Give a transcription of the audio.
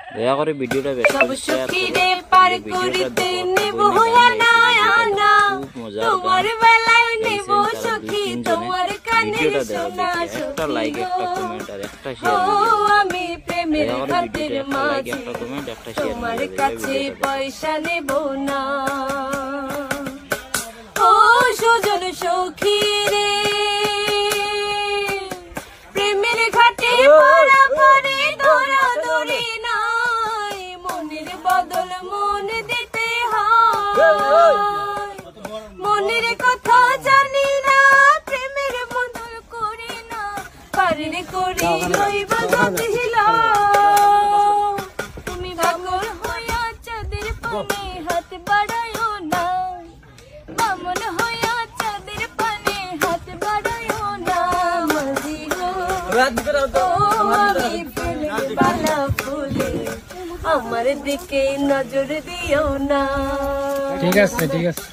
দয়া করে ভিডিওটা বেশি সব সুখীরে পার করিতে নেব না না তোমার বেলায় নেব সখী তোমার কানে শোনা একটা লাইক একটা কমেন্ট আর একটা ও আমি প্রেমের ঘাটের মাঝে তোমার কাছে পয়সা নেব না ও সুজন সখী রে প্রেমের ঘাটে পড়া পড়ে ধরা ধরে নাই মনের বদল মন দিতে হয় মনের কথা জানি না প্রেমের বদল করি না পারে করি লইব দিল তুমি পাগল হইয়া চাঁদের পানে হাত বাড়ায়ো না মামন হইয়া চাঁদের পানে হাত বাড়ায়ো না মাঝি গো আমি প্রেমের বালা ফুলে আমার দিকে নজর দিও না। ঠিক আছে ঠিক আছে।